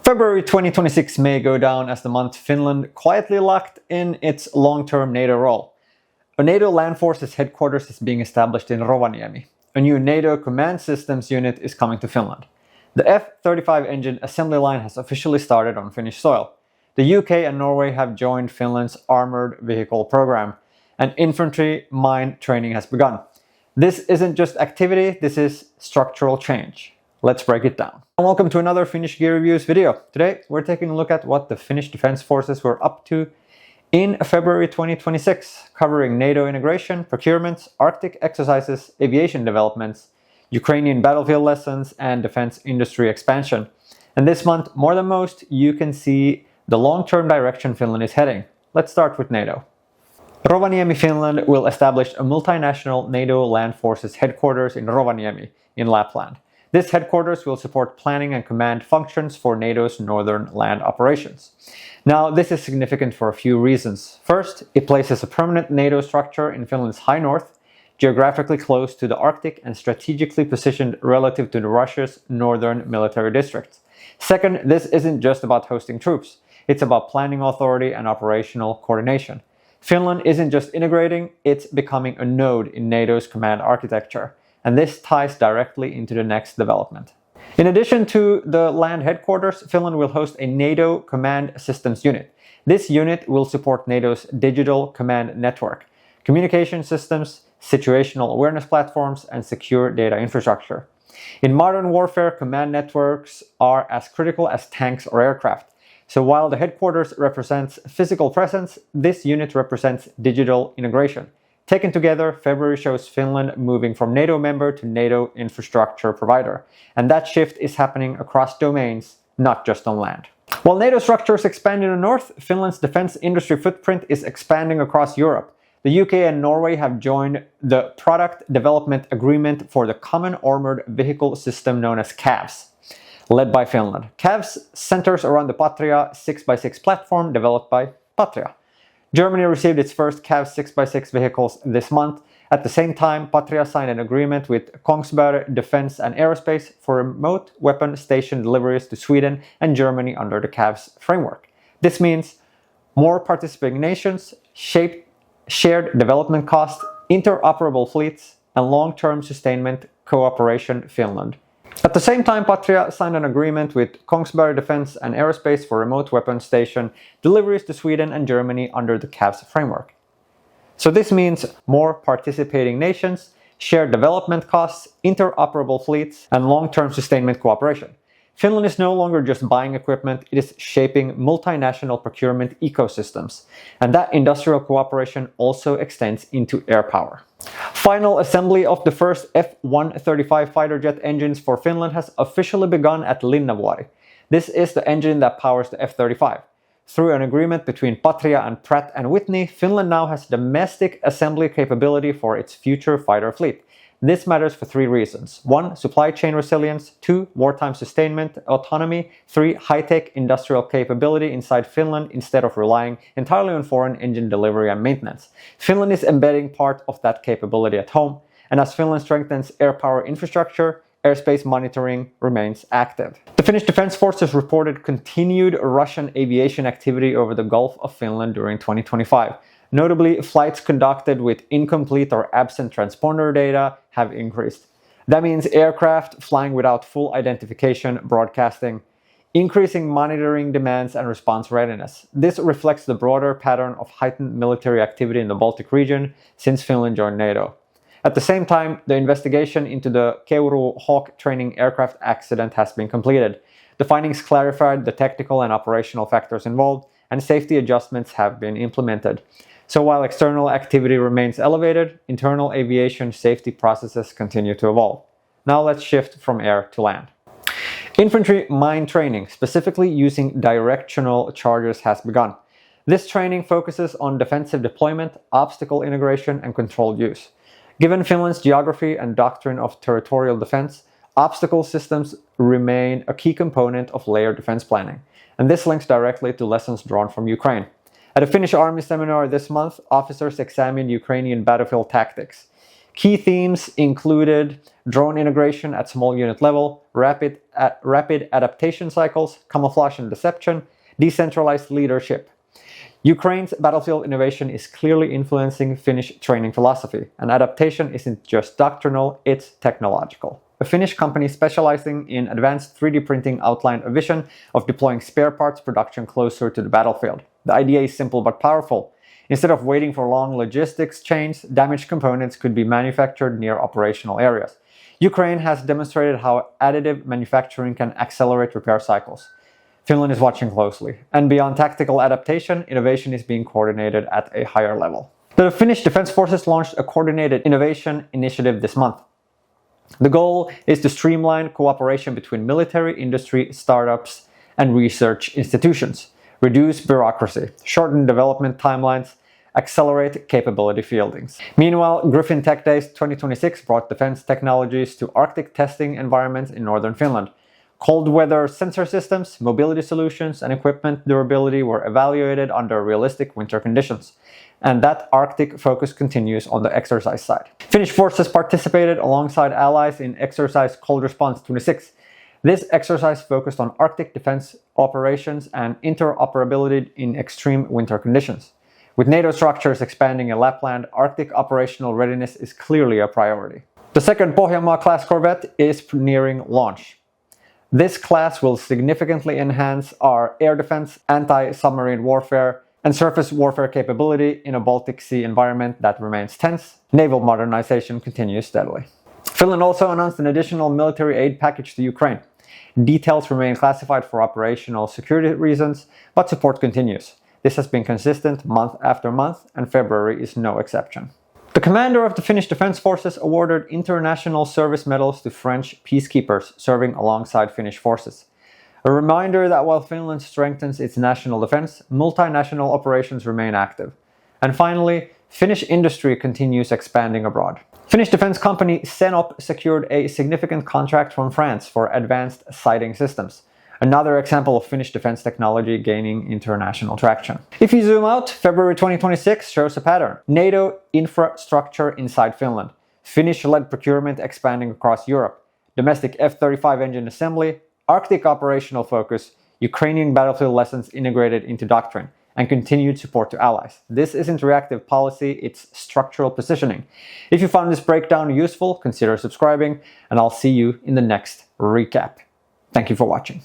February 2026 may go down as the month Finland quietly locked in its long-term NATO role. A NATO land forces headquarters is being established in Rovaniemi. A new NATO command systems unit is coming to Finland. The F-35 engine assembly line has officially started on Finnish soil. The UK and Norway have joined Finland's armored vehicle program, and infantry mine training has begun. This isn't just activity, this is structural change. Let's break it down. And welcome to another Finnish Gear Reviews video. Today we're taking a look at what the Finnish Defence Forces were up to in February 2026, covering NATO integration, procurements, Arctic exercises, aviation developments, Ukrainian battlefield lessons, and defense industry expansion. And this month, more than most, you can see the long-term direction Finland is heading. Let's start with NATO. Rovaniemi, Finland will establish a multinational NATO land forces headquarters in Rovaniemi in Lapland. This headquarters will support planning and command functions for NATO's northern land operations. Now, this is significant for a few reasons. First, it places a permanent NATO structure in Finland's high north, geographically close to the Arctic and strategically positioned relative to Russia's northern military districts. Second, this isn't just about hosting troops. It's about planning authority and operational coordination. Finland isn't just integrating, it's becoming a node in NATO's command architecture. And this ties directly into the next development. In addition to the land headquarters, Finland will host a NATO command systems unit. This unit will support NATO's digital command network, communication systems, situational awareness platforms, and secure data infrastructure. In modern warfare, command networks are as critical as tanks or aircraft. So while the headquarters represents physical presence, this unit represents digital integration. Taken together, February shows Finland moving from NATO member to NATO infrastructure provider. And that shift is happening across domains, not just on land. While NATO structures expand in the north, Finland's defense industry footprint is expanding across Europe. The UK and Norway have joined the Product Development Agreement for the Common Armored Vehicle System known as CAVS, led by Finland. CAVS centers around the Patria 6x6 platform developed by Patria. Germany received its first CAVS 6x6 vehicles this month. At the same time, Patria signed an agreement with Kongsberg Defence and Aerospace for remote weapon station deliveries to Sweden and Germany under the CAVS framework. This means more participating nations, shared development costs, interoperable fleets, and long-term sustainment cooperation Finland. At the same time, Patria signed an agreement with Kongsberg Defence and Aerospace for remote weapon station deliveries to Sweden and Germany under the CAVS framework. So this means more participating nations, shared development costs, interoperable fleets, and long-term sustainment cooperation. Finland is no longer just buying equipment, it is shaping multinational procurement ecosystems. And that industrial cooperation also extends into air power. Final assembly of the first F-35 fighter jet engines for Finland has officially begun at Linnavuori. This is the engine that powers the F-35. Through an agreement between Patria and Pratt & Whitney, Finland now has domestic assembly capability for its future fighter fleet. This matters for three reasons. 1. Supply chain resilience. 2. Wartime sustainment, autonomy. 3. High-tech industrial capability inside Finland instead of relying entirely on foreign engine delivery and maintenance. Finland is embedding part of that capability at home, and as Finland strengthens air power infrastructure, airspace monitoring remains active. The Finnish Defence Forces reported continued Russian aviation activity over the Gulf of Finland during 2025. Notably, flights conducted with incomplete or absent transponder data have increased. That means aircraft flying without full identification broadcasting, increasing monitoring demands and response readiness. This reflects the broader pattern of heightened military activity in the Baltic region since Finland joined NATO. At the same time, the investigation into the Keuru Hawk training aircraft accident has been completed. The findings clarified the technical and operational factors involved, and safety adjustments have been implemented. So while external activity remains elevated, internal aviation safety processes continue to evolve. Now let's shift from air to land. Infantry mine training, specifically using directional charges, has begun. This training focuses on defensive deployment, obstacle integration, and controlled use. Given Finland's geography and doctrine of territorial defense, obstacle systems remain a key component of layered defense planning. And this links directly to lessons drawn from Ukraine. At a Finnish Army seminar this month, officers examined Ukrainian battlefield tactics. Key themes included drone integration at small unit level, rapid adaptation cycles, camouflage and deception, decentralized leadership. Ukraine's battlefield innovation is clearly influencing Finnish training philosophy, and adaptation isn't just doctrinal, it's technological. A Finnish company specializing in advanced 3D printing outlined a vision of deploying spare parts production closer to the battlefield. The idea is simple but powerful. Instead of waiting for long logistics chains, damaged components could be manufactured near operational areas. Ukraine has demonstrated how additive manufacturing can accelerate repair cycles. Finland is watching closely, and beyond tactical adaptation, innovation is being coordinated at a higher level. The Finnish Defence Forces launched a coordinated innovation initiative this month. The goal is to streamline cooperation between military, industry, startups, and research institutions, reduce bureaucracy, shorten development timelines, accelerate capability fieldings. Meanwhile, Griffin Tech Days 2026 brought defense technologies to Arctic testing environments in northern Finland. Cold weather sensor systems, mobility solutions, and equipment durability were evaluated under realistic winter conditions. And that Arctic focus continues on the exercise side. Finnish forces participated alongside allies in exercise Cold Response 26. This exercise focused on Arctic defense operations and interoperability in extreme winter conditions. With NATO structures expanding in Lapland, Arctic operational readiness is clearly a priority. The second Pohjanmaa-class corvette is nearing launch. This class will significantly enhance our air defense, anti-submarine warfare, and surface warfare capability in a Baltic Sea environment that remains tense. Naval modernization continues steadily. Finland also announced an additional military aid package to Ukraine. Details remain classified for operational security reasons, but support continues. This has been consistent month after month, and February is no exception. The commander of the Finnish Defence Forces awarded international service medals to French peacekeepers serving alongside Finnish forces. A reminder that while Finland strengthens its national defense, multinational operations remain active. And finally, Finnish industry continues expanding abroad. Finnish defense company Senop secured a significant contract from France for advanced sighting systems. Another example of Finnish defense technology gaining international traction. If you zoom out, February 2026 shows a pattern. NATO infrastructure inside Finland. Finnish-led procurement expanding across Europe. Domestic F-35 engine assembly. Arctic operational focus. Ukrainian battlefield lessons integrated into doctrine. And continued support to allies. This isn't reactive policy, it's structural positioning. If you found this breakdown useful, consider subscribing, and I'll see you in the next recap. Thank you for watching.